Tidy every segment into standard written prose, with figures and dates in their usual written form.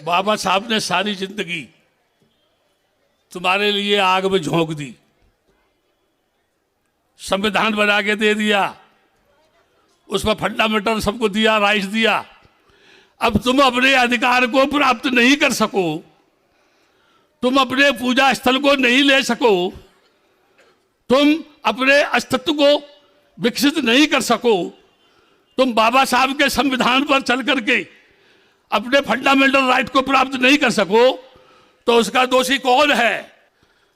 बाबा साहब ने सारी जिंदगी तुम्हारे लिए आग में झोंक दी, संविधान बना के दे दिया, उसमें फंडामेंटल सबको दिया, राइट्स दिया। अब तुम अपने अधिकार को प्राप्त नहीं कर सको, तुम अपने पूजा स्थल को नहीं ले सको, तुम अपने अस्तित्व को विकसित नहीं कर सको, तुम बाबा साहब के संविधान पर चल करके अपने फंडामेंटल राइट को प्राप्त नहीं कर सको, तो उसका दोषी कौन है?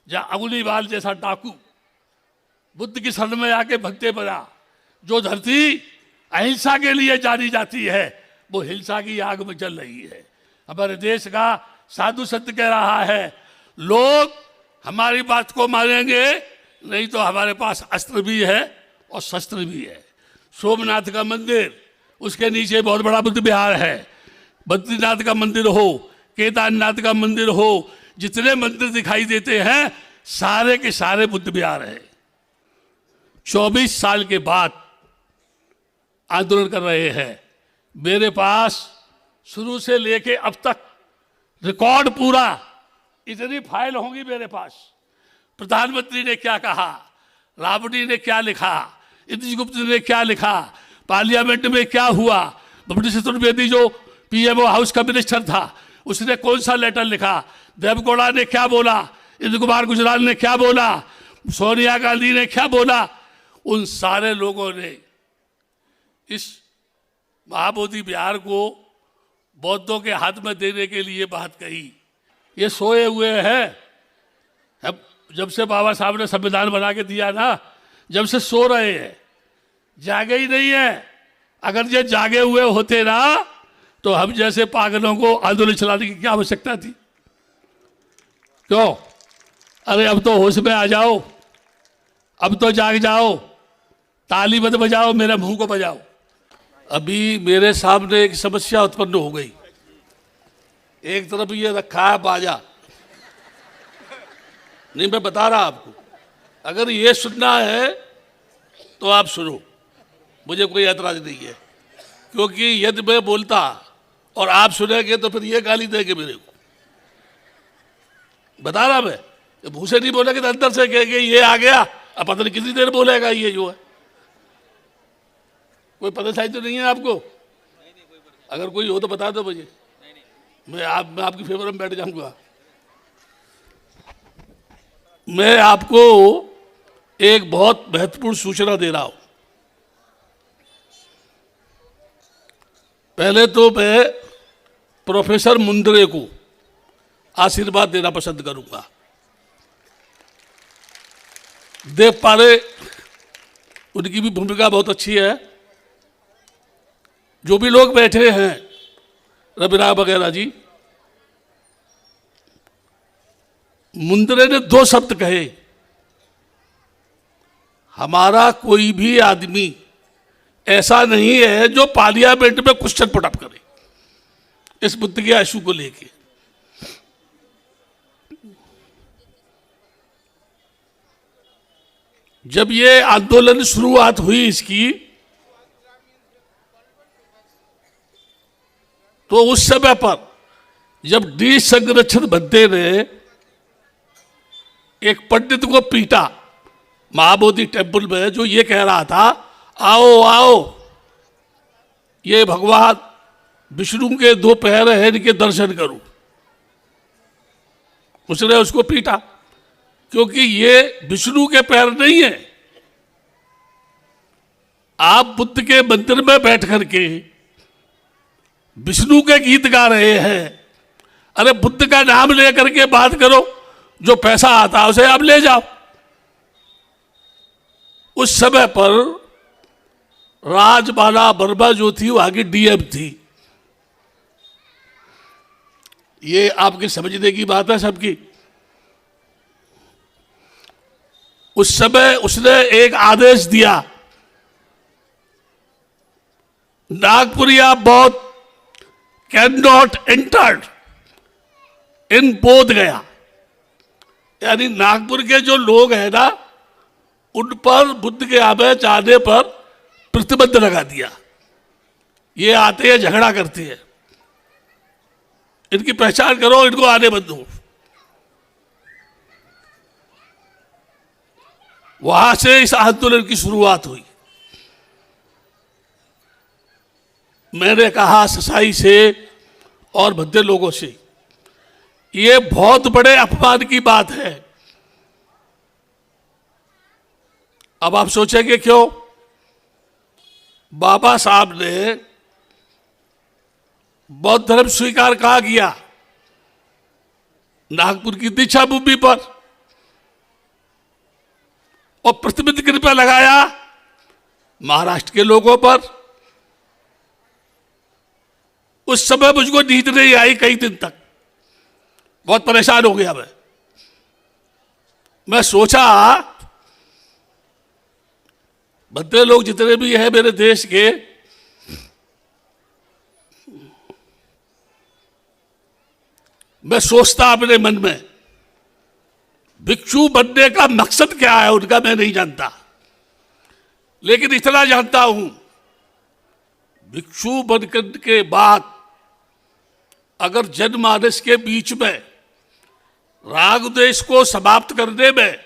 जहां अंगुलीवाल जैसा डाकू बुद्ध की शरण में आके भगते बना। जो धरती अहिंसा के लिए जानी जाती है वो हिंसा की आग में जल रही है। हमारे देश का साधु संत कह रहा है, लोग हमारी बात को मानेंगे नहीं तो हमारे पास अस्त्र भी है और शस्त्र भी है। सोमनाथ का मंदिर, उसके नीचे बहुत बड़ा बुद्ध विहार है। बद्रीनाथ का मंदिर हो, केदारनाथ का मंदिर हो, जितने मंदिर दिखाई देते हैं सारे के सारे बुद्ध विहार है। 24 साल के बाद आंदोलन कर रहे हैं। मेरे पास शुरू से लेके अब तक रिकॉर्ड पूरा, इतनी फाइल होंगी मेरे पास। प्रधानमंत्री ने क्या कहा, राबड़ी ने क्या लिखा, इंद्रगुप्त ने क्या लिखा, पार्लियामेंट में क्या हुआ, बब्बड़ी चतुर्वेदी जो पीएमओ हाउस का मिनिस्टर था उसने कौन सा लेटर लिखा, देवगौड़ा ने क्या बोला, इंद्र कुमार गुजराल ने क्या बोला, सोनिया गांधी ने क्या बोला, उन सारे लोगों ने इस महाबोधि विहार को बौद्धों के हाथ में देने के लिए बात कही। ये सोए हुए हैं। अब जब से बाबा साहब ने संविधान बना के दिया ना, जब से सो रहे हैं, जागे ही नहीं है। अगर ये जागे हुए होते ना तो हम जैसे पागलों को आंदोलन चलाने की क्या आवश्यकता थी? क्यों? अरे अब तो होश में आ जाओ, अब तो जाग जाओ, ताली मत बजाओ, मेरे मुंह को बजाओ। अभी मेरे सामने एक समस्या उत्पन्न हो गई। एक तरफ ये रखा है बाजा, नहीं मैं बता रहा आपको, अगर ये सुनना है तो आप सुनो, मुझे कोई ऐतराज नहीं है। क्योंकि यदि मैं बोलता और आप सुनेंगे तो फिर ये गाली देंगे मेरे को। बता रहा मैं, मुंह से नहीं बोलेंगे तो अंदर से कहेंगे ये आ गया, अब पता नहीं कितनी देर बोलेगा ये जो है। कोई परेशानी तो नहीं है आपको? अगर कोई हो तो बता दो मुझे, मैं आपकी फेवर में बैठ जाऊंगा। मैं आपको एक बहुत महत्वपूर्ण सूचना दे रहा हूं। पहले तो मैं प्रोफेसर मुंदरे को आशीर्वाद देना पसंद करूंगा। देव पारे, उनकी भी भूमिका बहुत अच्छी है। जो भी लोग बैठे हैं, रविराम वगैरह जी, मुंदरे ने 2 शब्द कहे, हमारा कोई भी आदमी ऐसा नहीं है जो पार्लियामेंट में क्वेश्चन पुट अप करे इस बुद्ध के इशू को लेके। जब ये आंदोलन शुरुआत हुई इसकी, तो उस समय पर जब डी संरक्षण बंदे ने एक पंडित को पीटा महाबोधि टेम्पल में, जो ये कह रहा था आओ आओ, ये भगवान विष्णु के 2 पैर हैं, इनके दर्शन करो। उसने उसको पीटा क्योंकि ये विष्णु के पैर नहीं है। आप बुद्ध के मंदिर में बैठ करके विष्णु के गीत गा रहे हैं। अरे बुद्ध का नाम लेकर के बात करो, जो पैसा आता है उसे आप ले जाओ। उस समय पर राजबाला वर्मा जो थी वो आगे डीएम थी। ये आपके समझने की बात है सबकी। उस समय उसने एक आदेश दिया, नागपुरिया बौद्ध कैन नॉट एंटर्ड इन बोध गया। यानी नागपुर के जो लोग हैं ना, उन पर बुद्ध के आगे जाने पर प्रतिबंध लगा दिया। ये आते हैं, झगड़ा करते हैं। इनकी पहचान करो, इनको आने मत दो। वहां से इस आंदोलन की शुरुआत हुई। मैंने कहा ससाई से और भद्दे लोगों से, ये बहुत बड़े अपमान की बात है। अब आप सोचेंगे क्यों? बाबा साहब ने बौद्ध धर्म स्वीकार कहा किया? नागपुर की दीक्षा भूमि पर, और प्रतिनिधि कृपा लगाया महाराष्ट्र के लोगों पर। उस समय मुझको नींद नहीं आई कई दिन तक, बहुत परेशान हो गया मैं सोचा भद्दे लोग जितने भी हैं मेरे देश के, मैं सोचता अपने मन में, भिक्षु बनने का मकसद क्या है उनका मैं नहीं जानता, लेकिन इतना जानता हूं भिक्षु बनकर के बाद अगर जनमानस के बीच में राग द्वेष को समाप्त करने में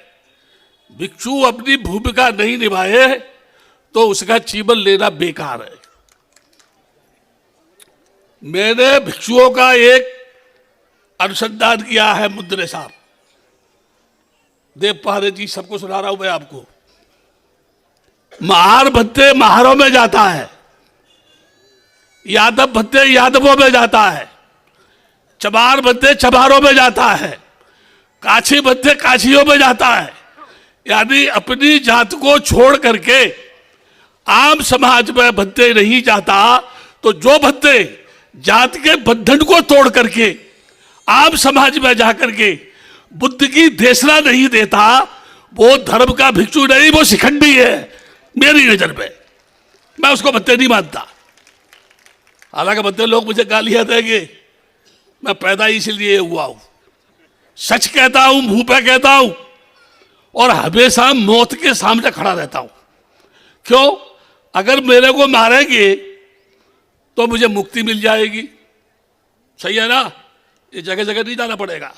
भिक्षु अपनी भूमिका नहीं निभाए तो उसका जीवन लेना बेकार है। मैंने भिक्षुओं का एक अनुसंधान किया है, मुद्रे साहब, देव पहाड़े जी, सबको सुना रहा हूं मैं आपको। महार भत्ते महारों में जाता है, यादव भत्ते यादवों में जाता है, चमार भत्ते चमारों में जाता है, काछी भत्ते काछियों में जाता है। यानी अपनी जात को छोड़ करके आम समाज में भत्ते नहीं जाता, तो जो भत्ते जात के बंधन को तोड़ करके आम समाज में जाकर के बुद्ध की देशना नहीं देता, वो धर्म का भिक्षु नहीं, वो शिखंडी है मेरी नजर में। मैं उसको भत्ते नहीं मानता। हालांकि भत्ते लोग मुझे गालियां देंगे, मैं पैदा इसलिए हुआ हूं, सच कहता हूं, मुंह पे कहता हूं, और हमेशा मौत के सामने खड़ा रहता हूं। क्यों? अगर मेरे को मारेंगे तो मुझे मुक्ति मिल जाएगी, सही है ना? ये जगह जगह नहीं जाना पड़ेगा।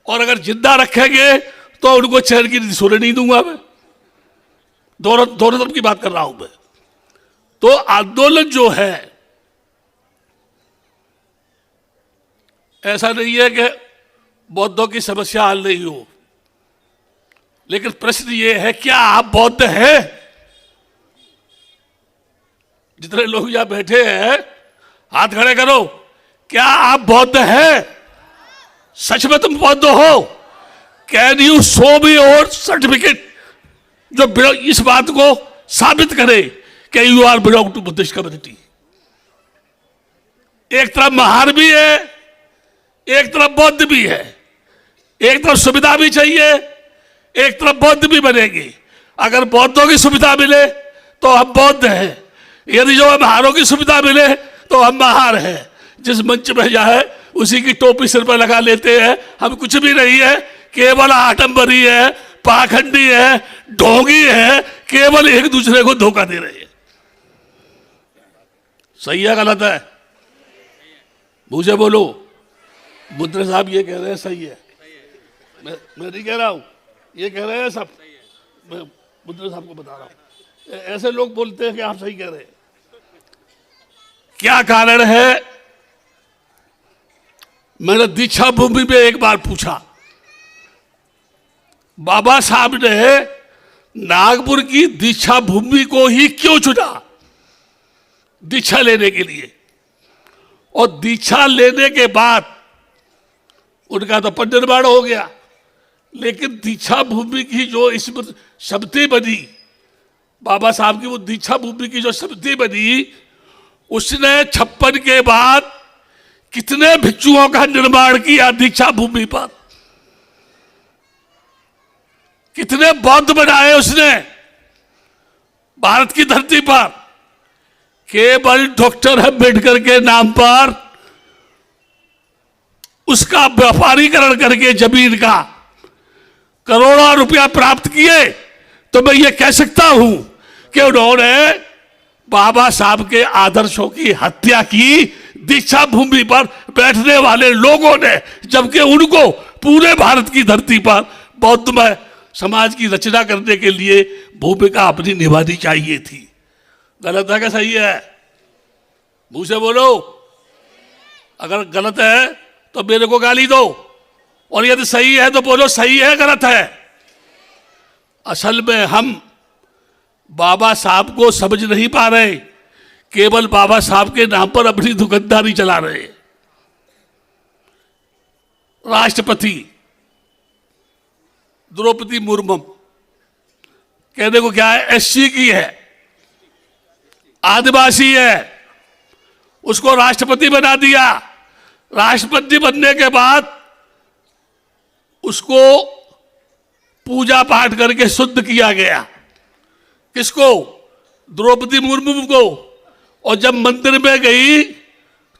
और अगर जिंदा रखेंगे तो उनको चैन की नींद सोने नहीं दूंगा मैं। दोनों तरफ की बात कर रहा हूं मैं। तो आंदोलन जो है, ऐसा नहीं है कि बौद्धों की समस्या हल नहीं हो, लेकिन प्रश्न ये है, क्या आप बौद्ध हैं? जितने लोग यहां बैठे हैं हाथ खड़े करो, क्या आप बौद्ध हैं? सच में तुम बौद्ध हो? Can you show me your certificate जो इस बात को साबित करे कि you are belong to Buddhist community? एक तरफ महार भी है, एक तरफ बौद्ध भी है, एक तरफ सुविधा भी चाहिए, एक तरफ बौद्ध भी बनेगी। अगर बौद्धों की सुविधा मिले तो हम बौद्ध हैं, यदि जो महारों की सुविधा मिले तो हम महार हैं। जिस मंच में जाए उसी की टोपी सिर पर लगा लेते हैं। हम कुछ भी नहीं है, केवल आडंबरी है, पाखंडी है, ढोंगी है, केवल एक दूसरे को धोखा दे रहे हैं। सही है गलत है? मुझे बोलो। मुद्रे साहब ये कह रहे हैं सही है, मैं नहीं कह रहा हूं, ये कह रहे हैं सब। मैं मुद्रे साहब को बता रहा हूं। ऐसे लोग बोलते हैं कि आप सही कह रहे हैं। क्या कारण है? मैंने दीक्षा भूमि में एक बार पूछा, बाबा साहब ने नागपुर की दीक्षा भूमि को ही क्यों चुना दीक्षा लेने के लिए? और दीक्षा लेने के बाद उनका तो पद निर्माण हो गया, लेकिन दीक्षा भूमि की जो इस समिति बनी, बाबा साहब की वो दीक्षा भूमि की जो समिति बनी, उसने 56 के बाद कितने भिक्षुओं का निर्माण किया दीक्षा भूमि पर? कितने बौद्ध बनाए उसने भारत की धरती पर? केवल डॉक्टर अम्बेडकर के नाम पर उसका व्यापारीकरण करके जमीन का करोड़ों रुपया प्राप्त किए। तो मैं ये कह सकता हूं कि उन्होंने बाबा साहब के आदर्शों की हत्या की दीक्षा भूमि पर बैठने वाले लोगों ने, जबकि उनको पूरे भारत की धरती पर बौद्धमय समाज की रचना करने के लिए भूमिका अपनी निभानी चाहिए थी। गलत है क्या सही है? मुंह से बोलो। अगर गलत है तो मेरे को गाली दो, और यदि सही है तो बोलो सही है गलत है। असल में हम बाबा साहब को समझ नहीं पा रहे, केवल बाबा साहब के नाम पर अपनी दुकानदारी चला रहे। राष्ट्रपति द्रौपदी मुर्मू कहने को क्या है, एससी की है, आदिवासी है, उसको राष्ट्रपति बना दिया। राष्ट्रपति बनने के बाद उसको पूजा पाठ करके शुद्ध किया गया। किसको? द्रौपदी मुर्मू को। और जब मंदिर में गई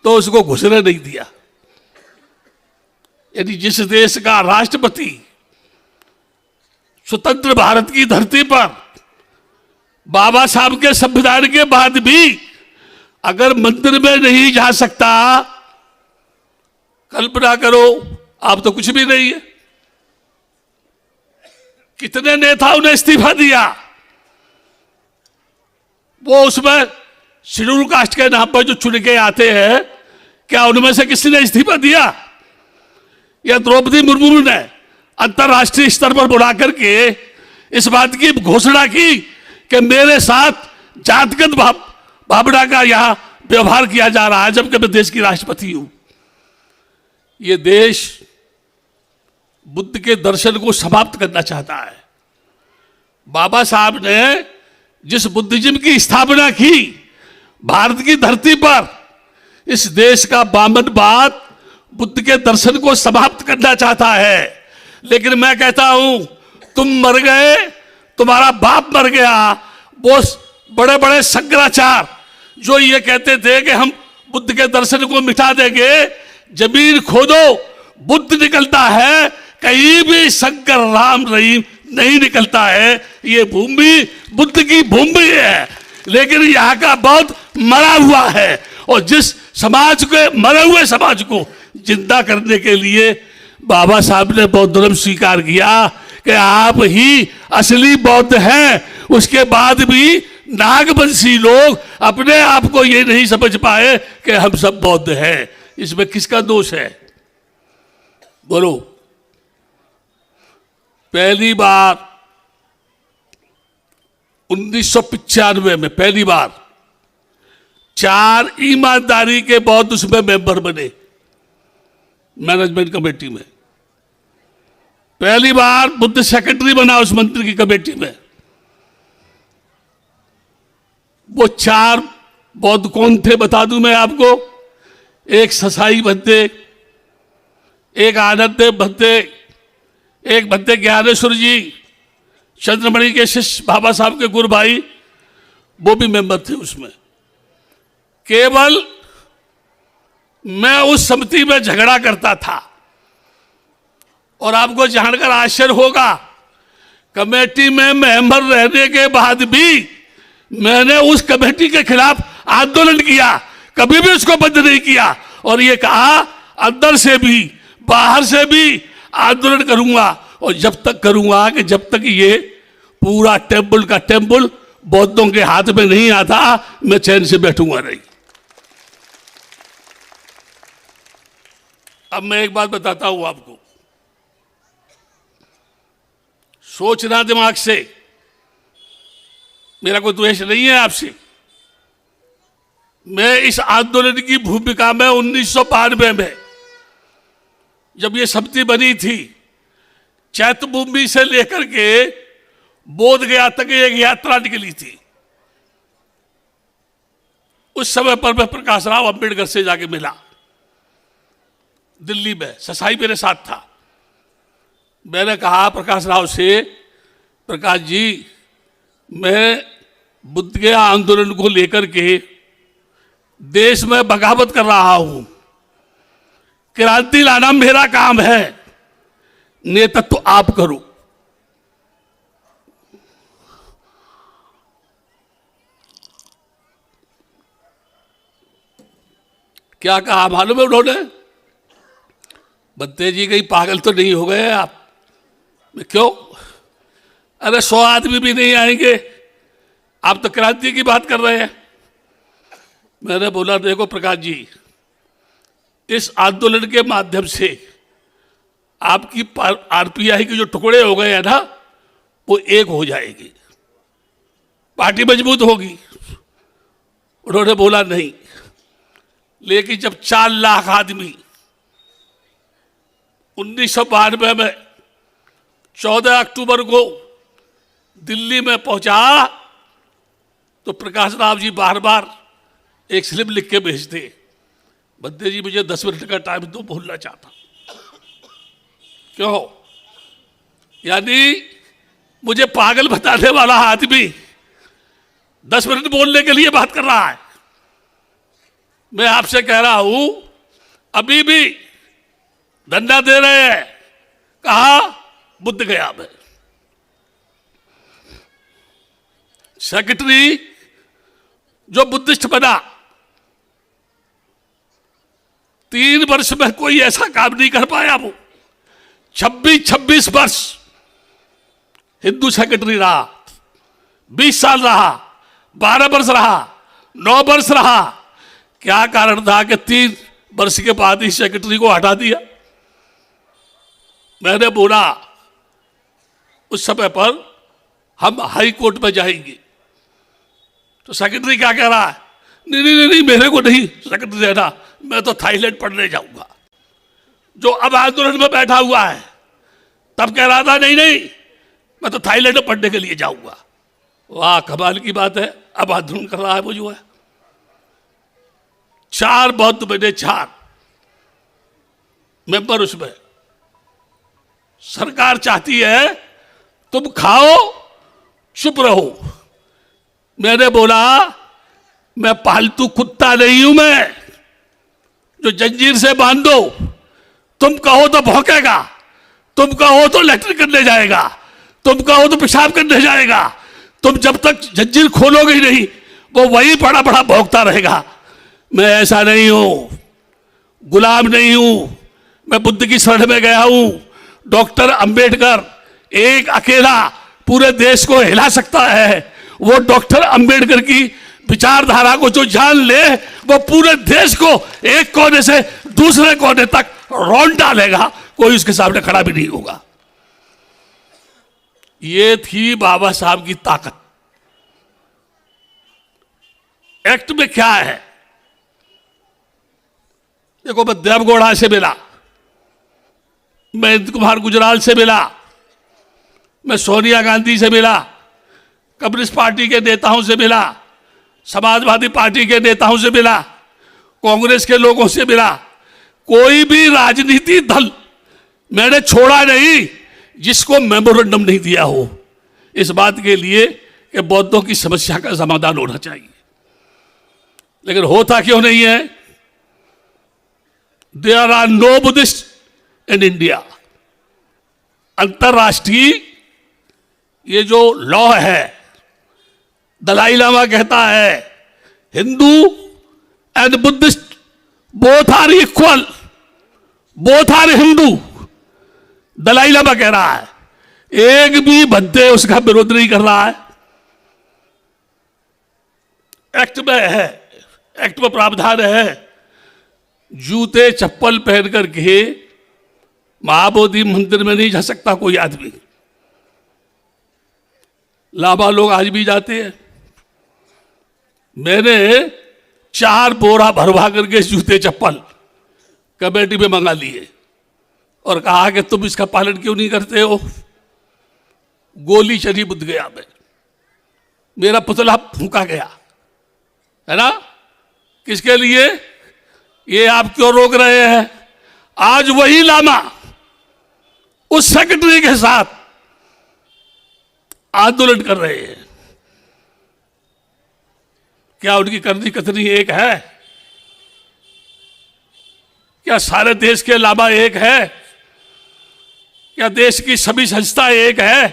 तो उसको घुसने नहीं दिया। यानी जिस देश का राष्ट्रपति स्वतंत्र भारत की धरती पर बाबा साहब के संविधान के बाद भी अगर मंदिर में नहीं जा सकता, कल्पना करो आप तो कुछ भी नहीं है। कितने नेताओं ने इस्तीफा दिया? वो उसमें शेड्यूल कास्ट के नाम पर जो चुन के आते हैं, क्या उनमें से किसी ने इस्तीफा दिया? या द्रौपदी मुर्मू ने अंतरराष्ट्रीय स्तर पर बुला करके इस बात की घोषणा की कि मेरे साथ जातिगत भावना का यहां व्यवहार किया जा रहा है, जबकि मैं देश की राष्ट्रपति हूं। यह देश बुद्ध के दर्शन को समाप्त करना चाहता है। बाबा साहब ने जिस बुद्धिज्म की स्थापना की भारत की धरती पर, इस देश का बामनवाद बुद्ध के दर्शन को समाप्त करना चाहता है। लेकिन मैं कहता हूं, तुम मर गए, तुम्हारा बाप मर गया। वो बड़े बड़े शंकराचार्य जो ये कहते थे कि हम बुद्ध के दर्शन को मिटा देंगे, जमीन खोदो बुद्ध निकलता है, कहीं भी शंकर राम रहीम नहीं निकलता है। ये भूमि बुद्ध की भूमि है, लेकिन यहाँ का बौद्ध मरा हुआ है। और जिस समाज के मरे हुए समाज को जिंदा करने के लिए बाबा साहब ने बौद्ध धर्म स्वीकार किया कि आप ही असली बौद्ध हैं, उसके बाद भी नागवंशी लोग अपने आप को ये नहीं समझ पाए कि हम सब बौद्ध हैं। इसमें किसका दोष है? बोलो। पहली बार 1995 में पहली बार 4 ईमानदारी के बौद्ध उसमें मेंबर बने, मैनेजमेंट कमेटी में। पहली बार बुद्ध सेक्रेटरी बना उस मंत्री की कमेटी में। वो 4 बौद्ध कौन थे बता दूं मैं आपको। एक ससाई भद्दे, एक आनंद देव भद्दे, एक भद्दे ज्ञानेश्वर जी, चंद्रमणि के शिष्य बाबा साहब के गुरु भाई, वो भी मेंबर थे उसमें। केवल मैं उस समिति में झगड़ा करता था। और आपको जानकर आश्चर्य होगा, कमेटी में मेंबर रहने के बाद भी मैंने उस कमेटी के खिलाफ आंदोलन किया, कभी भी उसको बंद नहीं किया। और ये कहा अंदर से भी बाहर से भी आंदोलन करूंगा, और जब तक करूंगा कि जब तक ये पूरा टेम्पल का टेम्पल बौद्धों के हाथ में नहीं आता, मैं चैन से बैठूंगा नहीं। अब मैं एक बात बताता हूं आपको, सोचना दिमाग से, मेरा कोई द्वेष नहीं है आपसे। मैं इस आंदोलन की भूमिका में 1992 में जब ये समिति बनी थी, चैत्यभूमि से लेकर के बोध गया तक एक यात्रा निकली थी। उस समय पर मैं प्रकाश राव अंबेडकर से जाके मिला दिल्ली में, ससाई मेरे साथ था। मैंने कहा प्रकाश राव से, प्रकाश जी मैं बुद्ध के आंदोलन को लेकर के देश में बगावत कर रहा हूं, क्रांति लाना मेरा काम है, नेतृत्व तो आप करो। क्या कहा मालूम है उन्होंने? बद्दे जी कहीं पागल तो नहीं हो गए आप? क्यों? अरे 100 आदमी भी नहीं आएंगे, आप तो क्रांति की बात कर रहे हैं। मैंने बोला देखो प्रकाश जी, इस आंदोलन के माध्यम से आपकी आरपीआई के जो टुकड़े हो गए हैं ना, वो एक हो जाएगी, पार्टी मजबूत होगी। उन्होंने बोला नहीं, लेकिन जब 4 लाख आदमी 1992 में 14 अक्टूबर को दिल्ली में पहुंचा, तो प्रकाश राव जी बार बार एक स्लिप लिख के भेजते, बद्दे जी मुझे 10 मिनट का टाइम दो, बोलना चाहता। क्यों? यानी मुझे पागल बताने वाला आदमी 10 मिनट बोलने के लिए बात कर रहा है। मैं आपसे कह रहा हूं, अभी भी धरना दे रहे हैं, कहा बुद्ध गया में। सेक्रेटरी जो बुद्धिस्ट बना, 3 वर्ष में कोई ऐसा काम नहीं कर पाया। वो 26 वर्ष हिंदू सेक्रेटरी रहा, 20 साल रहा, 12 वर्ष रहा, 9 वर्ष रहा। क्या कारण था कि 3 वर्ष के बाद ही सेक्रेटरी को हटा दिया? मैंने बोला उस समय पर हम हाई कोर्ट में जाएंगे, तो सेक्रेटरी क्या कह रहा है, नहीं नहीं नहीं, मेरे को नहीं सेक्रेटरी रहना, मैं तो थाईलैंड पढ़ने जाऊंगा। जो अब आंदोलन में बैठा हुआ है, तब कह रहा था नहीं नहीं, मैं तो थाईलैंड पढ़ने के लिए जाऊंगा। वाह, कमाल की बात है, अब आंदोलन कर रहा है वो जो है। 4 बौद्ध बने, 4 मेंबर उसमें। सरकार चाहती है तुम खाओ चुप रहो। मैंने बोला मैं पालतू कुत्ता नहीं हूं, मैं जो जंजीर से बांध दो, तुम कहो तो भौंकेगा, तुम कहो तो लैट्रिन करने जाएगा, तुम कहो तो पेशाब करने जाएगा। तुम जब तक जंजीर खोलोगे ही नहीं, वो वही बड़ा बड़ा भौंकता रहेगा। मैं ऐसा नहीं हूं, गुलाम नहीं हूं, मैं बुद्ध की शरण में गया हूं। डॉक्टर अंबेडकर एक अकेला पूरे देश को हिला सकता है। वो डॉक्टर अंबेडकर की विचारधारा को जो जान ले, वो पूरे देश को एक कोने से दूसरे कोने तक रौंद डालेगा, कोई उसके सामने खड़ा भी नहीं होगा। ये थी बाबा साहब की ताकत। एक्ट में क्या है? देखो, मैं देवगौड़ा से मिला, मैं इंद्र कुमार गुजराल से मिला, मैं सोनिया गांधी से मिला, कम्युनिस्ट पार्टी के नेताओं से मिला, समाजवादी पार्टी के नेताओं से मिला, कांग्रेस के लोगों से मिला। कोई भी राजनीति दल मैंने छोड़ा नहीं जिसको मेमोरेंडम नहीं दिया हो, इस बात के लिए कि बौद्धों की समस्या का समाधान होना चाहिए। लेकिन होता क्यों नहीं है? There are no Buddhist in India. अंतरराष्ट्रीय ये जो लॉ है, दलाई लामा कहता है Hindu and Buddhist both are equal, both are Hindu. Dalai Lama कह रहा है, एक भी बद्दे उसका विरोध नहीं कर रहा है। एक्ट में है, एक्ट में प्रावधान है, जूते चप्पल पहन करके महाबोधि मंदिर में नहीं जा सकता कोई आदमी। लामा लोग आज भी जाते हैं। मैंने 4 बोरा भरवा करके जूते चप्पल कमेटी में मंगा लिए और कहा कि तुम इसका पालन क्यों नहीं करते हो? गोली चली बुद्ध गया में, मेरा पुतला फूंका गया है ना। किसके लिए? ये आप क्यों रोक रहे हैं? आज वही लामा उस सेक्रेटरी के साथ आंदोलन कर रहे हैं। क्या उनकी करनी कथनी एक है? क्या सारे देश के लामा एक है? क्या देश की सभी संस्था एक है?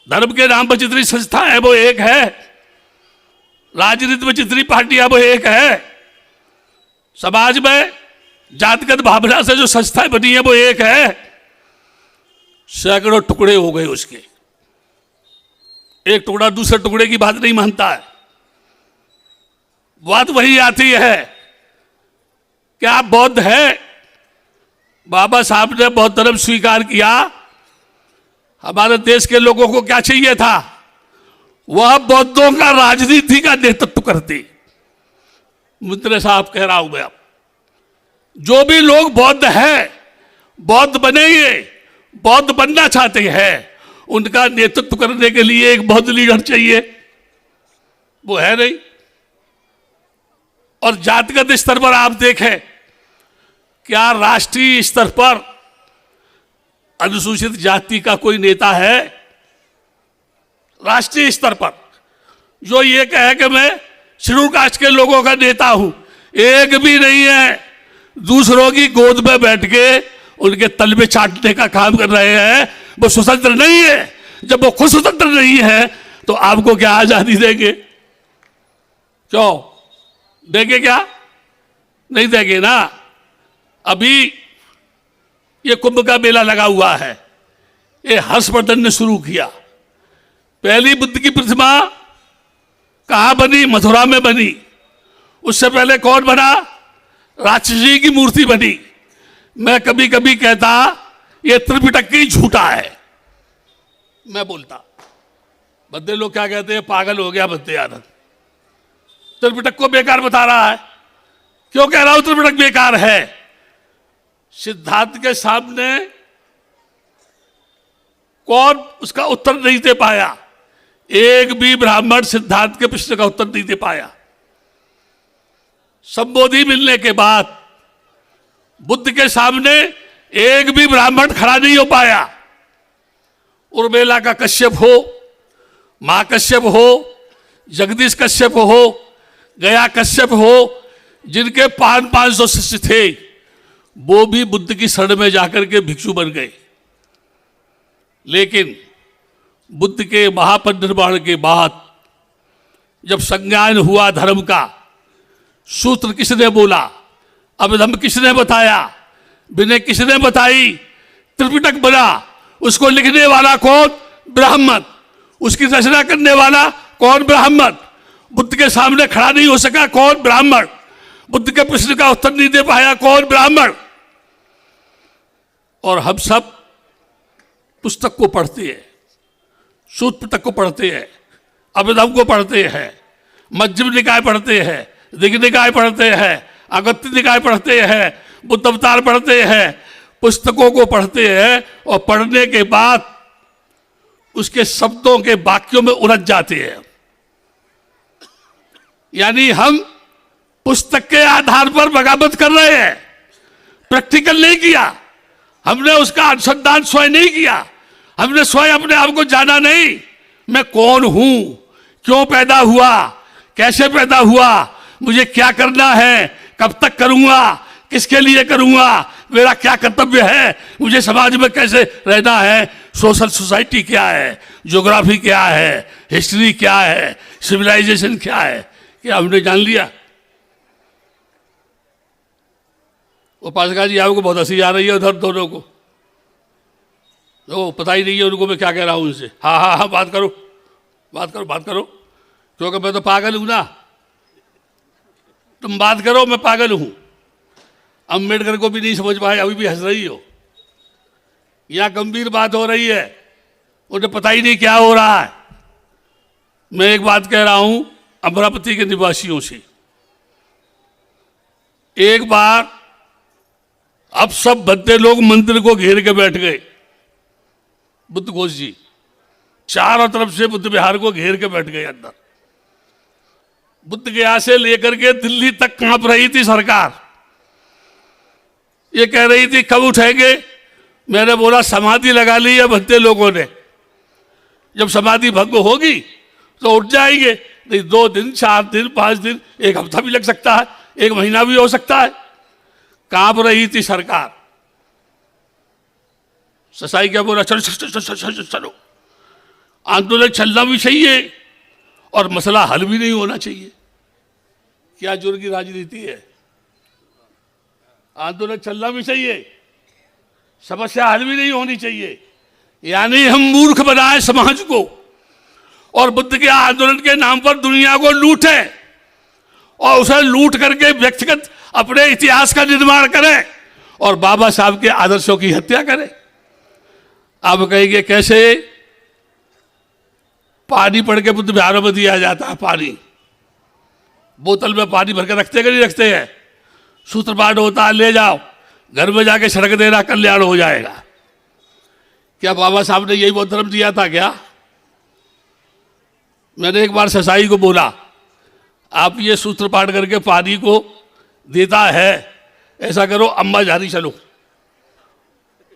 धर्म के नाम पर जितनी संस्था है वो एक है, राजनीति में जितनी पार्टियां वो एक है, समाज में जातिगत भावना से जो संस्थाएं बनी है वो एक है, सैकड़ों टुकड़े हो गए उसके। एक टुकड़ा दूसरे टुकड़े की बात नहीं मानता है। बात वही आती है कि आप बौद्ध है, बाबा साहब ने बौद्ध धर्म स्वीकार किया। हमारे देश के लोगों को क्या चाहिए था? वह बौद्धों का राजनीति का नेतृत्व करते। मित्र साहब कह रहा हूं मैं, जो भी लोग बौद्ध है, बौद्ध बनेंगे, बौद्ध बनना चाहते हैं, उनका नेतृत्व करने के लिए एक बौद्ध लीडर चाहिए। वो है नहीं। और जातिगत स्तर पर आप देखें, क्या राष्ट्रीय स्तर पर अनुसूचित जाति का कोई नेता है? राष्ट्रीय स्तर पर जो ये कहे कि मैं शेड्यूल कास्ट के लोगों का नेता हूं, एक भी नहीं है। दूसरों की गोद में बैठ के उनके तलबे चाटने का काम कर रहे हैं। वो स्वतंत्र नहीं है। जब वो खुद स्वतंत्र नहीं है तो आपको क्या आजादी देंगे? क्यों देंगे? क्या नहीं देंगे ना। अभी ये कुंभ का मेला लगा हुआ है, ये हर्षवर्धन ने शुरू किया। पहली बुद्ध की प्रतिमा कहां बनी? मथुरा में बनी। उससे पहले कौन बना? राक्षसी की मूर्ति बनी। मैं कभी कभी कहता ये त्रिपिटक ही झूठा है। मैं बोलता, बद्दे लोग क्या कहते हैं? पागल हो गया बद्दे आनंद, त्रिपिटक को बेकार बता रहा है। क्यों कह रहा हूं त्रिपिटक बेकार है? सिद्धार्थ के सामने कौन उसका उत्तर नहीं दे पाया? एक भी ब्राह्मण सिद्धार्थ के प्रश्न का उत्तर नहीं दे पाया। संबोधि मिलने के बाद बुद्ध के सामने एक भी ब्राह्मण खड़ा नहीं हो पाया। उर्मिला का कश्यप हो, मां कश्यप हो, जगदीश कश्यप हो, गया कश्यप हो, जिनके 500 शिष्य थे, वो भी बुद्ध की शरण में जाकर के भिक्षु बन गए। लेकिन बुद्ध के महापरिनिर्वाण के बाद जब संज्ञान हुआ धर्म का, सूत्र किसने बोला? अभिधम्म किसने बताया? विनय किसने बताई? त्रिपिटक बना। उसको लिखने वाला कौन? ब्राह्मण। उसकी रचना करने वाला कौन? ब्राह्मण। बुद्ध के सामने खड़ा नहीं हो सका, कौन? ब्राह्मण। बुद्ध के प्रश्न का उत्तर नहीं दे पाया, कौन? ब्राह्मण। और हम सब पुस्तक को पढ़ते हैं, सूत्र पिटक को पढ़ते हैं, अभिधम्म को पढ़ते हैं, मध्यम निकाय पढ़ते हैं, दिग्ग निकाय पढ़ते हैं, अगस्त्य निकाय पढ़ते हैं, बुद्ध अवतार पढ़ते हैं, पुस्तकों को पढ़ते हैं। और पढ़ने के बाद उसके शब्दों के वाक्यों में उलझ जाते हैं। यानी हम पुस्तक के आधार पर बगावत कर रहे हैं, प्रैक्टिकल नहीं किया। हमने उसका अनुसंधान स्वयं नहीं किया। हमने स्वयं अपने आप को जाना नहीं। मैं कौन हूं? क्यों पैदा हुआ? कैसे पैदा हुआ? मुझे क्या करना है? कब तक करूंगा? किसके लिए करूंगा? मेरा क्या कर्तव्य है? मुझे समाज में कैसे रहना है? सोशल सोसाइटी क्या है? ज्योग्राफी क्या है? हिस्ट्री क्या है? सिविलाइजेशन क्या है? क्या हमने जान लिया? उपासका जी आपको बहुत हंसी आ रही है उधर दोनों को, तो पता ही नहीं है उनको मैं क्या कह रहा हूं उनसे। हाँ हाँ हाँ, बात करो बात करो बात करो, क्योंकि मैं तो पागल हूं ना। तुम बात करो, मैं पागल हूं। अम्बेडकर को भी नहीं समझ पाए, अभी भी हंस रही हो। यहां गंभीर बात हो रही है, उन्हें पता ही नहीं क्या हो रहा है। मैं एक बात कह रहा हूं अमरावती के निवासियों से। एक बार अब सब बद्दे लोग मंदिर को घेर के बैठ गए। बुद्ध घोष जी चारों तरफ से बुद्ध विहार को घेर के बैठ गए अंदर। बुद्ध गया से लेकर के दिल्ली तक कांप रही थी सरकार। ये कह रही थी कब उठेंगे? मैंने बोला समाधि लगा ली है बद्दे लोगों ने, जब समाधि भंग होगी तो उठ जाएंगे। नहीं 2 दिन 4 दिन 5 दिन 1 हफ्ता भी लग सकता है, 1 महीना भी हो सकता है। कांप रही थी सरकार। ससाई क्या बोला? चलो चलो चलो चलो चलो, आंदोलन चलना भी चाहिए और मसला हल भी नहीं होना चाहिए। क्या जुर्ग की राजनीति है? आंदोलन चलना भी चाहिए, समस्या हल भी नहीं होनी चाहिए। यानी हम मूर्ख बनाए समाज को और बुद्ध के आंदोलन के नाम पर दुनिया को लूटे और उसे लूट करके व्यक्तिगत अपने इतिहास का निर्माण करें और बाबा साहब के आदर्शों की हत्या करें। आप कहेंगे कैसे? पानी पड़ के बुद्ध विहारों में दिया जाता है, पानी बोतल में पानी भर के रखते कि नहीं रखते हैं? सूत्रपाठ होता है, ले जाओ घर में जाके सड़क देना, कल्याण हो जाएगा। क्या बाबा साहब ने यही बौद्ध धर्म दिया था क्या? मैंने एक बार ससाई को बोला, आप ये सूत्रपाठ करके पानी को देता है, ऐसा करो अम्बा झारी चलो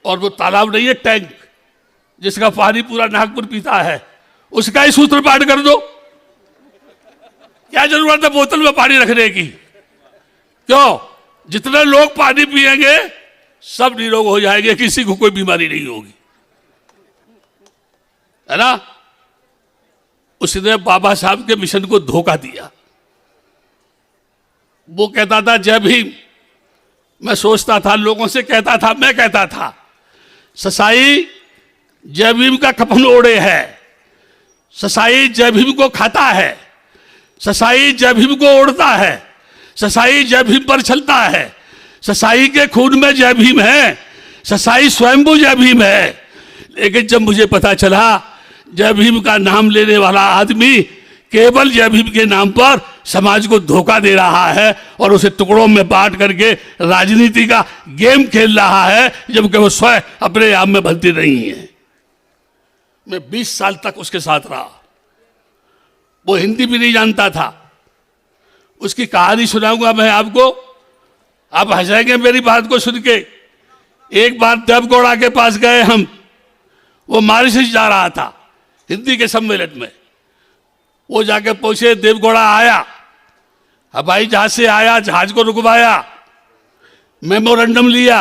और वो तालाब नहीं है, टैंक जिसका पानी पूरा नागपुर पीता है, उसका ही सूत्रपाठ कर दो। क्या जरूरत है बोतल में पानी रखने की? क्यों? जितने लोग पानी पिएंगे सब निरोग हो जाएंगे, किसी को कोई बीमारी नहीं होगी, है ना? उसने बाबा साहब के मिशन को धोखा दिया। वो कहता था जय भीम, मैं सोचता था, लोगों से कहता था, मैं कहता था ससाई जय भीम का कफन ओढ़े है, ससाई जय भीम को खाता है, ससाई जय भीम को ओढ़ता है, ससाई जय भीम पर चलता है, ससाई के खून में जय भीम है, ससाई स्वयंभू जय भीम है। लेकिन जब मुझे पता चला जय भीम का नाम लेने वाला आदमी केवल जय भीम के नाम पर समाज को धोखा दे रहा है और उसे टुकड़ों में बांट करके राजनीति का गेम खेल रहा है, जबकि वो स्वयं अपने आप में भलती नहीं है। मैं 20 साल तक उसके साथ रहा। वो हिंदी भी नहीं जानता था। उसकी कहानी सुनाऊंगा मैं आपको, आप हंसेंगे मेरी बात को सुन के। एक बार देवगौड़ा के पास गए हम, वो मॉरिशस जा रहा था हिंदी के सम्मेलन में। वो जाके पहुंचे, देवगौड़ा आया, हवाई जहाज से आया, जहाज को रुकवाया, मेमोरेंडम लिया,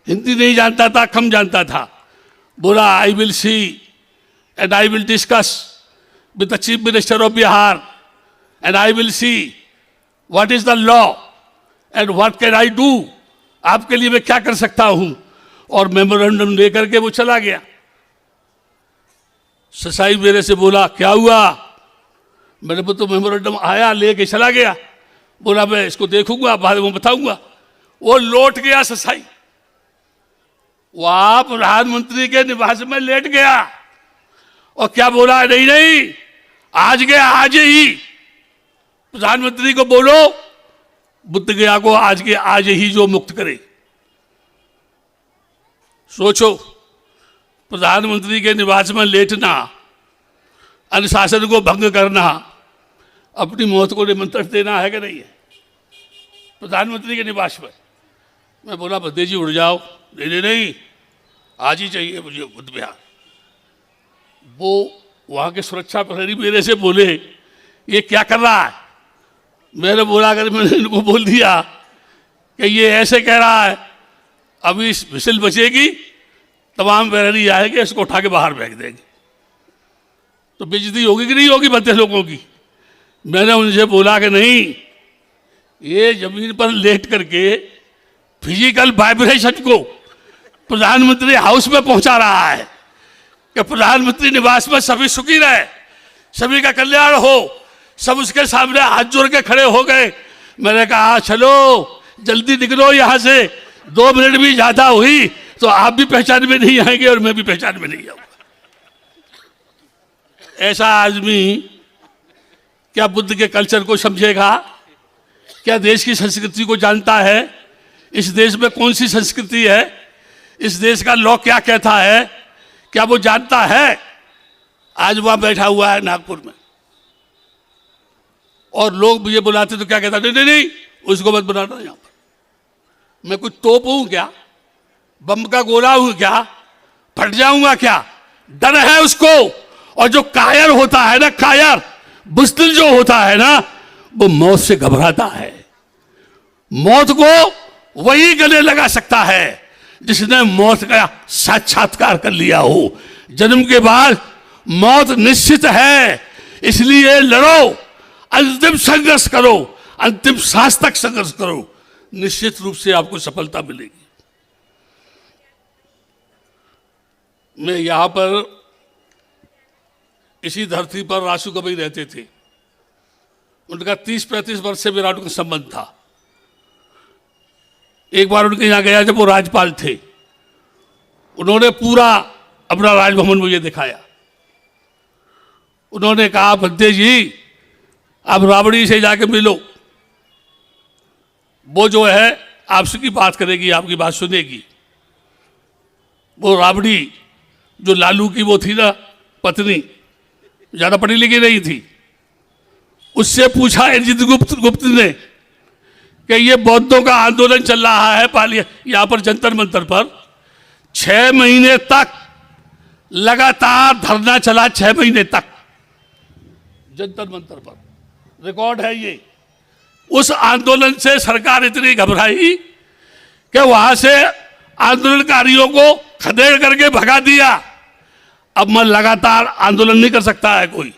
हिंदी नहीं जानता था, कम जानता था। बोला I will see and I will discuss with the chief minister of Bihar and I will see what is the law and what can I do, आपके लिए मैं क्या कर सकता हूं। और मेमोरेंडम लेकर के वो चला गया। ससाई मेरे से बोला क्या हुआ? मेरे को तो मेमोरेंडम आया, लेके चला गया। बोला मैं इसको देखूंगा, बाद में बताऊंगा। वो लौट गया ससाई, वहां प्रधानमंत्री के निवास में लेट गया और क्या बोला? नहीं नहीं, आज गया आज ही, प्रधानमंत्री को बोलो बुद्ध गया को आज के आज ही जो मुक्त करे। सोचो, प्रधानमंत्री के निवास में लेटना, अनुशासन को भंग करना, अपनी मौत को निमंत्रण देना है कि नहीं है? प्रधानमंत्री के निवास में मैं बोला बद्दे जी उड़ जाओ। नहीं नहीं, आज ही चाहिए मुझे बुद्ध विहार। वो वहां के सुरक्षा प्रहरी मेरे से बोले ये क्या कर रहा है? मैंने बोला, अगर मैंने इनको बोल दिया कि ये ऐसे कह रहा है, अभी इस विसिल बचेगी, तमाम प्रहरी आएंगे, इसको उठा के बाहर फेंक देंगे, तो बेइज्जती होगी कि नहीं होगी बद्दे लोगों की? मैंने उनसे बोला कि नहीं, ये जमीन पर लेट करके फिजिकल वाइब्रेशन को प्रधानमंत्री हाउस में पहुंचा रहा है कि प्रधानमंत्री निवास में सभी सुखी रहे, सभी का कल्याण हो। सब उसके सामने हाथ जोड़ के खड़े हो गए। मैंने कहा चलो जल्दी निकलो यहां से, 2 मिनट भी ज्यादा हुई तो आप भी पहचान में नहीं आएंगे और मैं भी पहचान में नहीं आऊंगा। ऐसा आदमी क्या बुद्ध के कल्चर को समझेगा? क्या देश की संस्कृति को जानता है? इस देश में कौन सी संस्कृति है? इस देश का लॉ क्या कहता है? क्या वो जानता है? आज वहां बैठा हुआ है नागपुर में, और लोग मुझे बुलाते तो क्या कहता? नहीं नहीं नहीं, उसको मत बुलाना यहां पर। मैं कुछ तोप हूं क्या? बम का गोला हूं क्या? फट जाऊंगा क्या? डर है उसको। और जो कायर होता है ना, कायर बुज़दिल जो होता है ना, वो मौत से घबराता है। मौत को वही गले लगा सकता है जिसने मौत का साक्षात्कार कर लिया हो। जन्म के बाद मौत निश्चित है, इसलिए लड़ो, अंतिम संघर्ष करो, अंतिम सांस तक संघर्ष करो। निश्चित रूप से आपको सफलता मिलेगी। मैं यहाँ पर इसी धरती पर रासू कबीर रहते थे। उनका 30-35 वर्ष से मेरा उनका संबंध था। एक बार उनके यहाँ गया जब वो राज्यपाल थे, उन्होंने पूरा अपना राजभवन मुझे दिखाया। उन्होंने कहा, भद्दे जी आप राबड़ी से जाके मिलो, वो जो है आपसे की बात करेगी, आपकी बात सुनेगी। वो राबड़ी जो लालू की वो थी ना पत्नी, ज्यादा पढ़ी लिखी नहीं थी, उससे पूछा अजित गुप्त ने कि ये बौद्धों का आंदोलन चल रहा है पालिया यहां पर जंतर मंतर पर, 6 महीने तक लगातार धरना चला, 6 महीने तक जंतर मंतर पर, रिकॉर्ड है ये। उस आंदोलन से सरकार इतनी घबराई कि वहां से आंदोलनकारियों को खदेड़ करके भगा दिया। अब मैं लगातार आंदोलन नहीं कर सकता है कोई,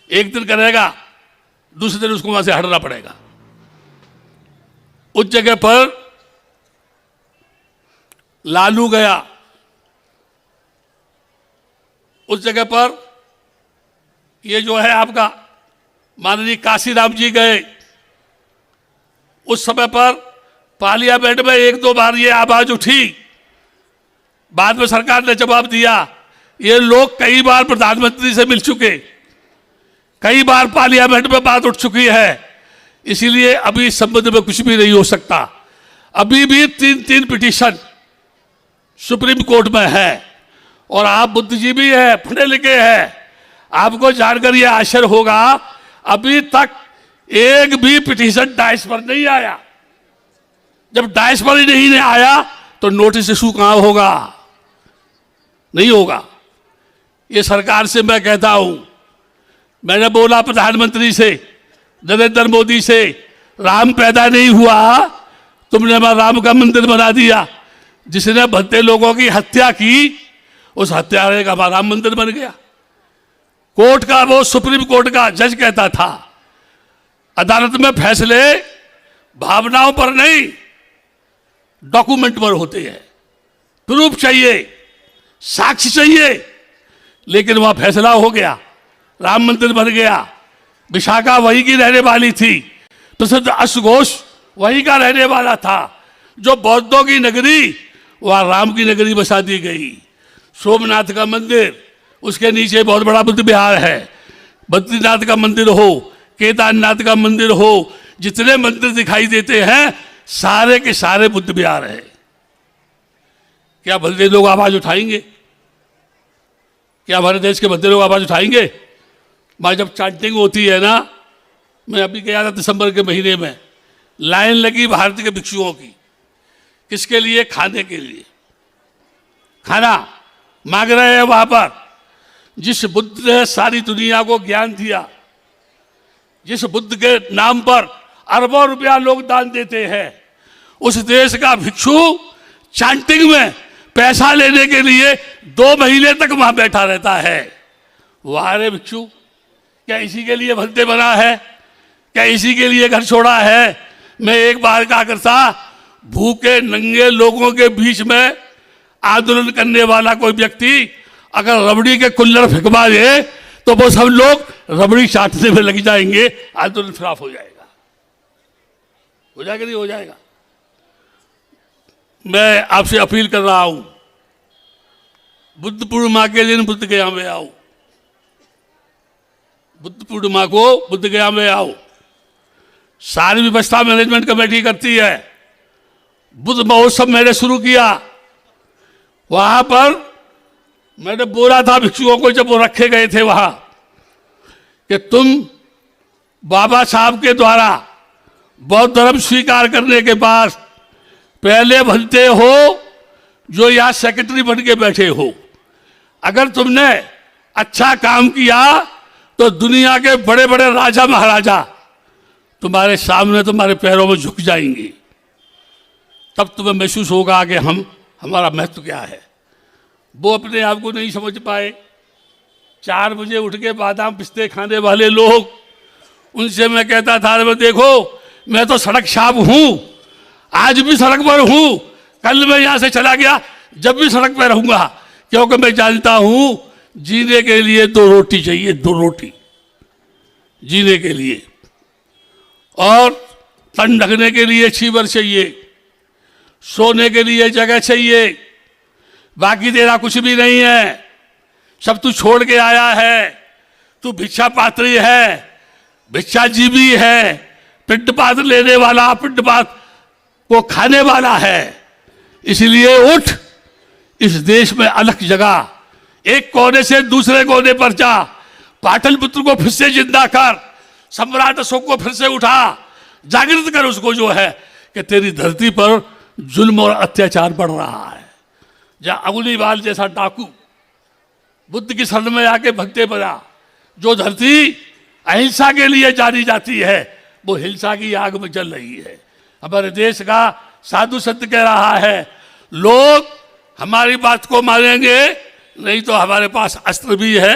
एक दिन करेगा, दूसरे दिन उसको वहां से हटना पड़ेगा। उस जगह पर लालू गया, उस जगह पर ये जो है आपका माननीय काशीराम जी गए। उस समय पर पार्लियामेंट में 1-2 बार ये आवाज उठी, बाद में सरकार ने जवाब दिया। ये लोग कई बार प्रधानमंत्री से मिल चुके, कई बार पार्लियामेंट में बात उठ चुकी है, इसीलिए अभी इस संबंध में कुछ भी नहीं हो सकता। अभी भी 3 पिटीशन सुप्रीम कोर्ट में है और आप बुद्धिजीवी है, पढ़े लिखे हैं, आपको जानकर यह आश्चर्य होगा अभी तक एक भी पिटीशन डाइस पर नहीं आया। जब डाइस पर ही नहीं आया तो नोटिस इशू कहां होगा? नहीं होगा। ये सरकार से मैं कहता हूं, मैंने बोला प्रधानमंत्री से, नरेंद्र मोदी से, राम पैदा नहीं हुआ, तुमने वहां राम का मंदिर बना दिया। जिसने भद्दे लोगों की हत्या की उस हत्यारे का राम मंदिर बन गया। कोर्ट का, वो सुप्रीम कोर्ट का जज कहता था, अदालत में फैसले भावनाओं पर नहीं डॉक्यूमेंट पर होते हैं, प्रूफ चाहिए, साक्ष्य चाहिए। लेकिन वहां फैसला हो गया, राम मंदिर बन गया। विशाखा वहीं की रहने वाली थी, प्रसिद्ध अश्वघोष वहीं का रहने वाला था। जो बौद्धों की नगरी, वहां राम की नगरी बसा दी गई। सोमनाथ का मंदिर, उसके नीचे बहुत बड़ा बुद्ध विहार है। बद्रीनाथ का मंदिर हो, केदारनाथ का मंदिर हो, जितने मंदिर दिखाई देते हैं सारे के सारे बुद्ध विहार है। क्या भद्दे लोग आवाज उठाएंगे? क्या हमारे देश के भद्दे लोग आवाज उठाएंगे? वहां जब चांटिंग होती है ना, मैं अभी गया था दिसंबर के महीने में, लाइन लगी भारतीय के भिक्षुओं की। किसके लिए? खाने के लिए। खाना मांग रहे हैं वहां पर। जिस बुद्ध ने सारी दुनिया को ज्ञान दिया, जिस बुद्ध के नाम पर अरबों रुपया लोग दान देते हैं, उस देश का भिक्षु चांटिंग में पैसा लेने के लिए 2 महीने तक वहां बैठा रहता है। वाह रे भिक्षु, क्या इसी के लिए भद्दे बना है? क्या इसी के लिए घर छोड़ा है? मैं एक बार क्या करता, भूखे नंगे लोगों के बीच में आंदोलन करने वाला कोई व्यक्ति अगर रबड़ी के कुल्लड़ फेंकवा दे तो वो सब लोग रबड़ी चाटने में लग जाएंगे, आंदोलन खराब हो जाएगा। हो जाएगा नहीं हो जाएगा? मैं आपसे अपील कर रहा हूं, बुद्ध पूर्णिमा के दिन बुद्ध गया में आओ। बुद्ध पूर्णिमा को बुद्ध गया में आओ। सारी व्यवस्था मैनेजमेंट कमेटी करती है। बुद्ध महोत्सव मैंने शुरू किया। वहां पर मैंने बोला था भिक्षुओं को, जब वो रखे गए थे वहां, कि तुम बाबा साहब के द्वारा बौद्ध धर्म स्वीकार करने के बाद पहले बनते हो जो यहां सेक्रेटरी बन के बैठे हो। अगर तुमने अच्छा काम किया तो दुनिया के बड़े बड़े राजा महाराजा तुम्हारे सामने, तुम्हारे पैरों में झुक जाएंगे। तब तुम्हें महसूस होगा कि हमारा महत्व क्या है। वो अपने आप को नहीं समझ पाए। 4 बजे उठ के बादाम पिस्ते खाने वाले लोग, उनसे मैं कहता था, देखो मैं तो सड़क छाप हूं, आज भी सड़क पर हूं, कल मैं यहां से चला गया, जब भी सड़क पर रहूंगा, क्योंकि मैं जानता हूं जीने के लिए 2 रोटी चाहिए, 2 रोटी जीने के लिए, और तन ढकने के लिए छीवर चाहिए, सोने के लिए जगह चाहिए, बाकी तेरा कुछ भी नहीं है, सब तू छोड़ के आया है, तू भिक्षा पात्री है, भिक्षाजीवी है, पिंडपात लेने वाला, पिंडपात को खाने वाला है। इसलिए उठ, इस देश में अलग जगह, एक कोने से दूसरे कोने पर जा, पाटलिपुत्र को फिर से जिंदा कर, सम्राट अशोक को फिर से उठा, जागृत कर उसको जो है कि तेरी धरती पर जुल्म और अत्याचार बढ़ रहा है। जहां अग्निवाल जैसा डाकू बुद्ध की शरण में आके भगते बना, जो धरती अहिंसा के लिए जानी जाती है, वो हिंसा की आग में जल रही है। हमारे देश का साधु संत कह रहा है, लोग हमारी बात को मानेंगे, नहीं तो हमारे पास अस्त्र भी है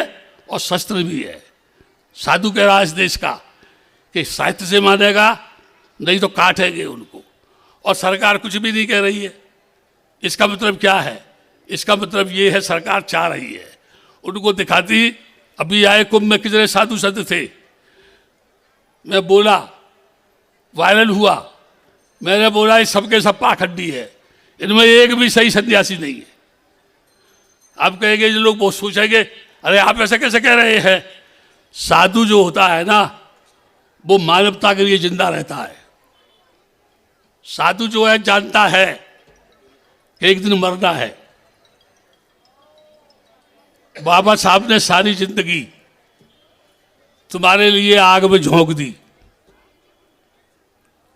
और शस्त्र भी है। साधु कह रहा है इस देश का कि साहित्य से मानेगा, नहीं तो काटेंगे उनको, और सरकार कुछ भी नहीं कह रही है। इसका मतलब क्या है? इसका मतलब ये है सरकार चाह रही है उनको दिखाती। अभी आए कुंभ में कितने साधु संत थे, मैं बोला, वायरल हुआ, मैंने बोला ये सबके सब पाखंडी है, इनमें एक भी सही सन्यासी नहीं है। आप कहेंगे, जो लोग बहुत सोचेंगे, अरे आप ऐसे कैसे कह रहे हैं? साधु जो होता है ना, वो मानवता के लिए जिंदा रहता है। साधु जो है जानता है कि एक दिन मरना है। बाबा साहब ने सारी जिंदगी तुम्हारे लिए आग में झोंक दी,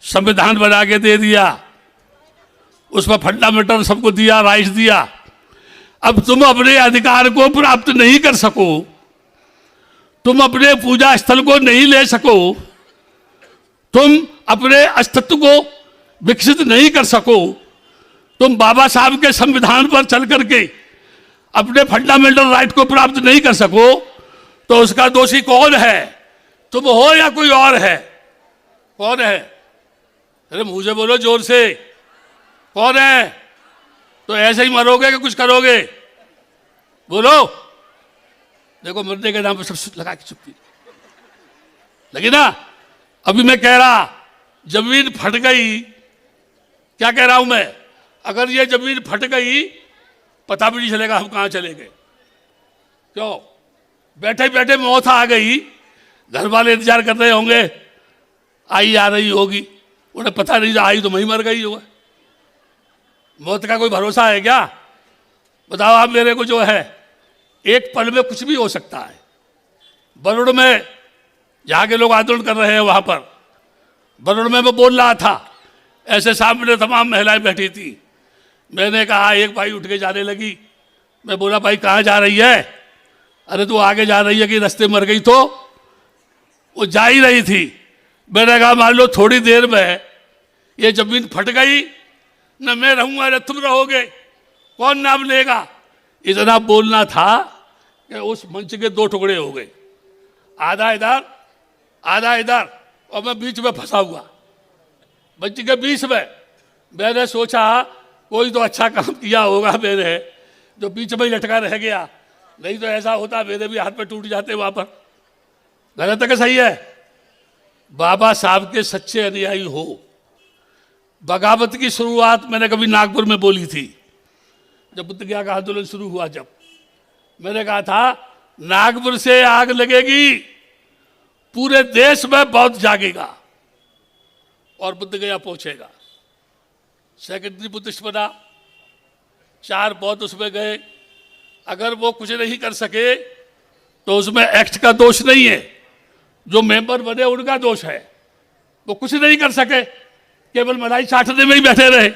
संविधान बना के दे दिया, उसमें फंडामेंटल सबको दिया, राइट्स दिया। अब तुम अपने अधिकार को प्राप्त नहीं कर सको, तुम अपने पूजा स्थल को नहीं ले सको, तुम अपने अस्तित्व को विकसित नहीं कर सको, तुम बाबा साहब के संविधान पर चल करके अपने फंडामेंटल राइट को प्राप्त नहीं कर सको, तो उसका दोषी कौन है? तुम हो या कोई और है? कौन है? अरे मुंह से बोलो जोर से, कौन है? तो ऐसे ही मरोगे कि कुछ करोगे? बोलो। देखो, मरने के नाम पर सब लगा के चुप्पी लगी ना। अभी मैं कह रहा, जमीन फट गई, क्या कह रहा हूं मैं? अगर ये जमीन फट गई, पता भी नहीं चलेगा हम कहां चले गए। क्यों? बैठे बैठे मौत आ गई, घर वाले इंतजार कर रहे होंगे, आई आ रही होगी, उन्हें पता नहीं आई तो वहीं मर गई होगा। मौत का कोई भरोसा है क्या? बताओ आप मेरे को। जो है एक पल में कुछ भी हो सकता है। बरुड़ में जहाँ के लोग आंदोलन कर रहे हैं, वहाँ पर बरुड़ में मैं बोल रहा था, ऐसे सामने तमाम महिलाएं बैठी थी। मैंने कहा, एक भाई उठ के जाने लगी। मैं बोला, भाई कहाँ जा रही है? अरे तू आगे जा रही है कि रास्ते मर गई? तो वो जा ही रही थी। मैंने कहा, मान लो थोड़ी देर में ये जमीन फट गई, न मैं रहूंगा न तुम रहोगे, कौन नाम लेगा? इतना बोलना था कि उस मंच के 2 टुकड़े हो गए, आधा इधर आधा इधर, और मैं बीच में फंसा हुआ, मंच के बीच में। मैंने सोचा कोई तो अच्छा काम किया होगा मैंने, जो बीच में ही लटका रह गया, नहीं तो ऐसा होता मेरे भी हाथ पे टूट जाते वहां पर। गलत है कि सही है? बाबा साहब के सच्चे अनुयायी हो। बगावत की शुरुआत मैंने कभी नागपुर में बोली थी, जब बुद्ध गया का आंदोलन शुरू हुआ। जब मैंने कहा था, नागपुर से आग लगेगी, पूरे देश में बौद्ध जागेगा और बुद्ध गया पहुंचेगा। सेकेंडरी बुद्धिस्ट बना, 4 बौद्ध उसमें गए। अगर वो कुछ नहीं कर सके तो उसमें एक्ट का दोष नहीं है, जो मेंबर बने उनका दोष है। वो कुछ नहीं कर सके, केवल मलाई चाटने में ही बैठे रहे,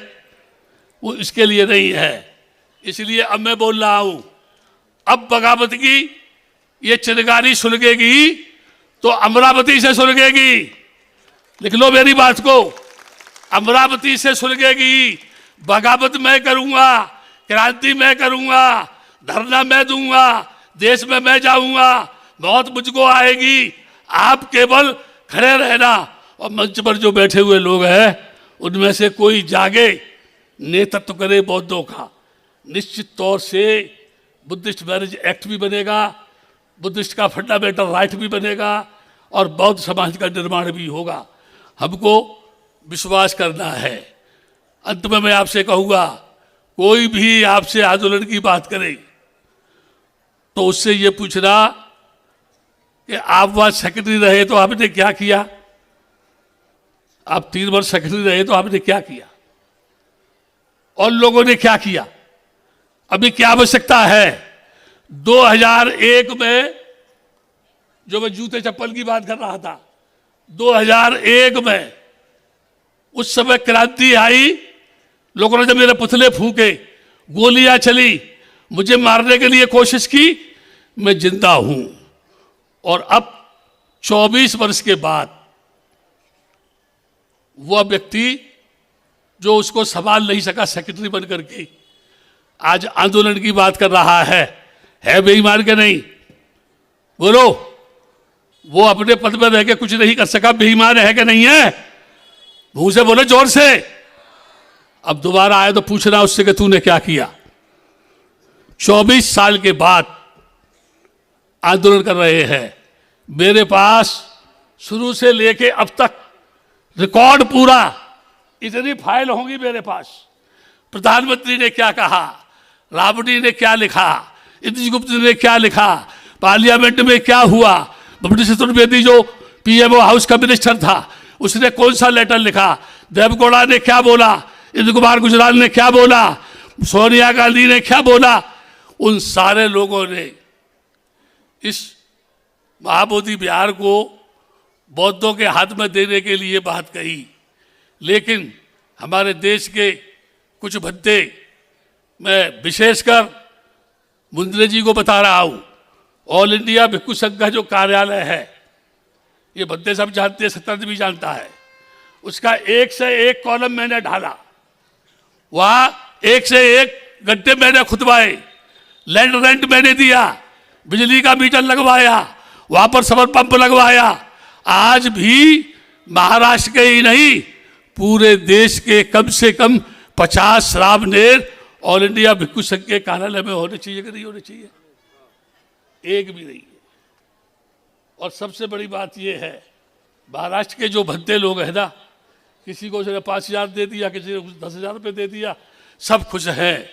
वो इसके लिए नहीं है। इसलिए अब मैं बोल रहा हूं, अब बगावत की ये चिनगारी सुलगेगी तो अमरावती से सुलगेगी। लिख लो मेरी बात को, अमरावती से सुलगेगी। बगावत मैं करूंगा, क्रांति मैं करूंगा, धरना मैं दूंगा, देश में मैं जाऊंगा, मौत मुझको आएगी। आप केवल खड़े रहना, और मंच पर जो बैठे हुए लोग हैं उनमें से कोई जागे, नेतृत्व करे बौद्धों का, निश्चित तौर से बुद्धिस्ट मैरिज एक्ट भी बनेगा, बुद्धिस्ट का फंडामेंटल राइट भी बनेगा और बौद्ध समाज का निर्माण भी होगा। हमको विश्वास करना है। अंत में मैं आपसे कहूँगा, कोई भी आपसे आंदोलन की बात करे तो उससे ये पूछना कि आप वहाँ सेक्रेटरी रहे तो आपने क्या किया, आप 3 वर्ष सेक्रेटरी रहे तो आपने क्या किया, और लोगों ने क्या किया, अभी क्या आवश्यकता है। 2001 में जो मैं जूते चप्पल की बात कर रहा था, 2001 में उस समय क्रांति आई, लोगों ने जब मेरे पुतले फूके, गोलियां चली, मुझे मारने के लिए कोशिश की, मैं जिंदा हूं। और अब 24 वर्ष के बाद वह व्यक्ति जो उसको संभाल नहीं सका सेक्रेटरी बन करके आज आंदोलन की बात कर रहा है बेईमान के नहीं? बोलो, वो अपने पद में रह के कुछ नहीं कर सका, बेईमान है कि नहीं है? मुंह से बोलो जोर से। अब दोबारा आए तो पूछना उससे कि तूने क्या किया। 24 साल के बाद आंदोलन कर रहे हैं। मेरे पास शुरू से लेके अब तक रिकॉर्ड पूरा, इतनी फाइल होंगी मेरे पास। प्रधानमंत्री ने क्या कहा, राबड़ी ने क्या लिखा, इंद्रजीत ने क्या लिखा, पार्लियामेंट में क्या हुआ, बब्बड़ी चतुर्वेदी जो पीएमओ हाउस का मिनिस्टर था उसने कौन सा लेटर लिखा, देवगौड़ा ने क्या बोला, इंद्र कुमार गुजराल ने क्या बोला, सोनिया गांधी ने क्या बोला, उन सारे लोगों ने इस महाबोधि विहार को बौद्धों के हाथ में देने के लिए बात कही। लेकिन हमारे देश के कुछ भद्दे, मैं विशेषकर मुंद्रे जी को बता रहा हूं, ऑल इंडिया भिक्षु संघ का जो कार्यालय है, ये भद्दे सब जानते हैं, सत्यनारायण भी जानता है, उसका एक से एक कॉलम मैंने ढाला, वहां एक से एक गड्ढे मैंने खुदवाए, लैंड रेंट मैंने दिया, बिजली का मीटर लगवाया, वहां पर समर पंप लगवाया। आज भी महाराष्ट्र के ही नहीं, पूरे देश के कम से कम 50 श्रावनेर ऑल इंडिया भिक्षु संघ के कार्यालय में होने चाहिए कि नहीं होने चाहिए? एक भी नहीं है। और सबसे बड़ी बात यह है, महाराष्ट्र के जो भद्दे लोग हैं ना, किसी को 5,000 दे दिया, किसी को 10,000 रुपये दे दिया, सब खुश हैं।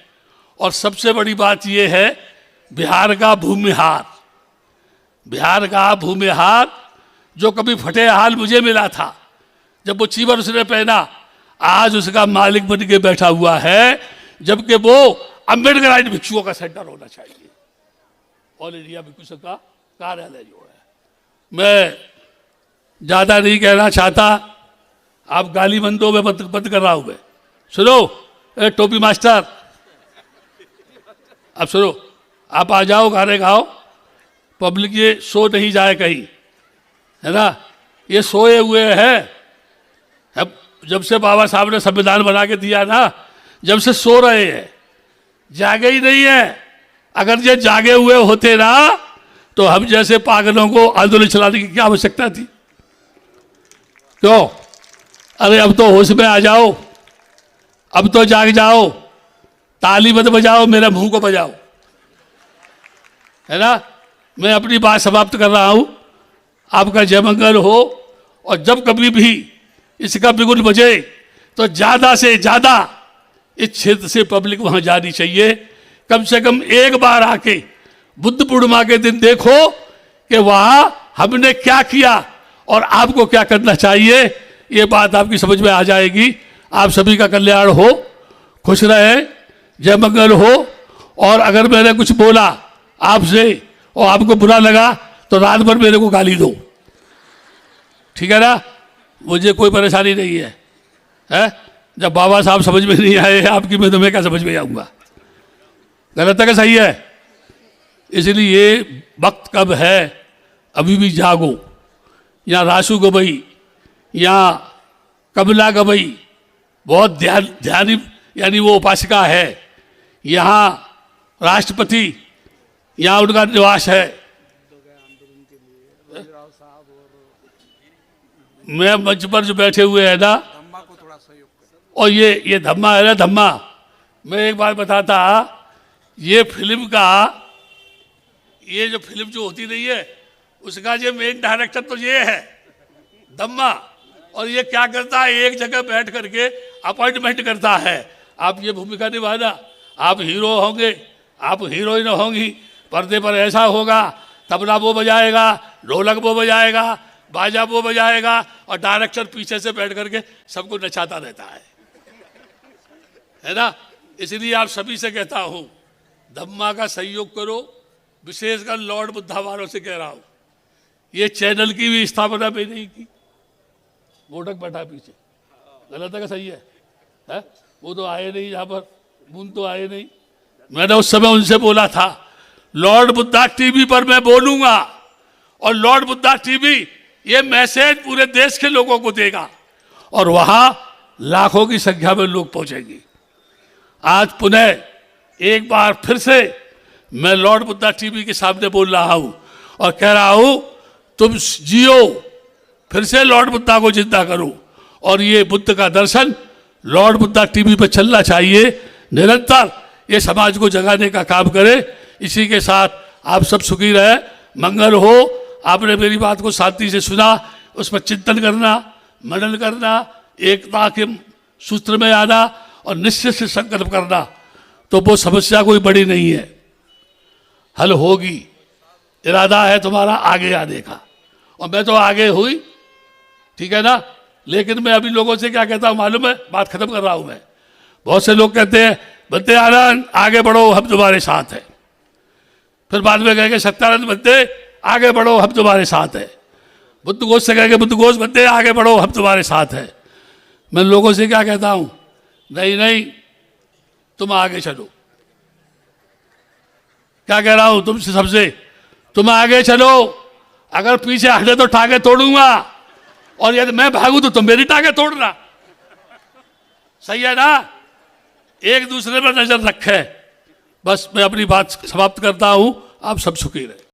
और सबसे बड़ी बात यह है, बिहार का भूमिहार, बिहार का भूमिहार जो कभी फटे हाल मुझे मिला था, जब वो चीवर उसने पहना, आज उसका मालिक बन के बैठा हुआ है, जबकि वो अम्बेडकराइट भिक्षुओं का सेंटर होना चाहिए, ऑल इंडिया भिक्षु संघ का कार्यालय जो है। मैं ज्यादा नहीं कहना चाहता, आप गाली बंदो में बंद कर रहा हूं मैं। सुनो ए टोपी मास्टर, अब सुनो, आप आ जाओ, गाने गाओ, पब्लिक ये सो नहीं जाए कहीं, है ना? ये सोए हुए हैं, जब से बाबा साहब ने संविधान बना के दिया ना, जब से सो रहे हैं, जागे ही नहीं है। अगर ये जागे हुए होते ना, तो हम जैसे पागलों को आंदोलन चलाने की क्या आवश्यकता थी? क्यों? अरे अब तो होश में आ जाओ, अब तो जाग जाओ, ताली मत बजाओ, मेरे मुंह को बजाओ, है ना? मैं अपनी बात समाप्त कर रहा हूं। आपका जय मंगल हो। और जब कभी भी इसका बिगुल बजे तो ज्यादा से ज्यादा इस क्षेत्र से पब्लिक वहां जानी चाहिए। कम से कम एक बार आके बुद्ध पूर्णिमा के दिन देखो कि वहां हमने क्या किया और आपको क्या करना चाहिए। ये बात आपकी समझ में आ जाएगी। आप सभी का कल्याण हो, खुश रहे, जय मंगल हो। और अगर मैंने कुछ बोला आपसे और आपको बुरा लगा तो रात भर मेरे को गाली दो, ठीक है ना? मुझे कोई परेशानी नहीं है, है? जब बाबा साहब समझ में नहीं आए आपकी, मैं तुम्हें क्या समझ में आऊंगा? गलत है कि सही है? इसलिए वक्त कब है, अभी भी जागो। या रासू गवई या कमला गवई बहुत ध्यान यानी वो उपासिका है, यहाँ राष्ट्रपति यहाँ उनका निवास है। मैं मंच पर जो बैठे हुए हैं ना, और ये धम्मा है ना, धम्मा। मैं एक बार बताता, ये फिल्म का, ये जो फिल्म जो होती रही है उसका ये मेन डायरेक्टर तो ये है धम्मा। और ये क्या करता है, एक जगह बैठ करके अपॉइंटमेंट करता है, आप ये भूमिका निभाना, आप हीरो होंगे, आप हीरोइन होंगी, पर्दे पर ऐसा होगा, तबला वो बजाएगा, ढोलक वो बजाएगा, बाजा वो बजाएगा, और डायरेक्टर पीछे से बैठ करके सबको नचाता रहता है ना। इसलिए आप सभी से कहता हूं, धम्मा का सहयोग करो, विशेषकर लॉर्ड बुद्धा वालों से कह रहा हूं। ये चैनल की भी स्थापना भी नहीं की, गोटक बैठा पीछे, गलत है कि सही है? वो तो आए नहीं यहाँ पर, बूंद तो आए नहीं। मैंने उस समय उनसे बोला था, लॉर्ड बुद्धा टीवी पर मैं बोलूंगा, और लॉर्ड बुद्धा टीवी ये मैसेज पूरे देश के लोगों को देगा, और वहां लाखों की संख्या में लोग पहुंचेंगे। आज पुनः एक बार फिर से मैं लॉर्ड बुद्धा टीवी के सामने बोल रहा हूं और कह रहा हूं, तुम जियो, फिर से लॉर्ड बुद्धा को जिंदा करो, और ये बुद्ध का दर्शन लॉर्ड बुद्धा टीवी पर चलना चाहिए, निरंतर ये समाज को जगाने का काम करे। इसी के साथ आप सब सुखी रहे, मंगल हो। आपने मेरी बात को शांति से सुना, उस पर चिंतन करना, मनन करना, एकता के सूत्र में आना और निश्चित से संकल्प करना, तो वो समस्या कोई बड़ी नहीं है, हल होगी। इरादा है तुम्हारा आगे आने का, और मैं तो आगे हुई, ठीक है ना। लेकिन मैं अभी लोगों से क्या कहता हूं मालूम है, बात खत्म कर रहा हूं मैं। बहुत से लोग कहते हैं, बंदे आनंद आगे बढ़ो हम तुम्हारे साथ हैं, फिर बाद में कहेंगे सत्यानंद बंदे आगे बढ़ो हम तुम्हारे साथ हैं, बुद्ध घोष से कहेंगे बुद्ध घोष बंदे आगे बढ़ो हम तुम्हारे साथ हैं। मैं लोगों से क्या कहता हूं, नहीं नहीं, तुम आगे चलो। क्या कह रहा हूं तुमसे, सबसे, तुम आगे चलो, अगर पीछे हटे तो टांगे तोड़ूंगा, और यदि मैं भागूं तो तुम मेरी टांगे तोड़ना। सही है ना, एक दूसरे पर नजर रखे। बस मैं अपनी बात समाप्त करता हूं, आप सब सुखी रहे।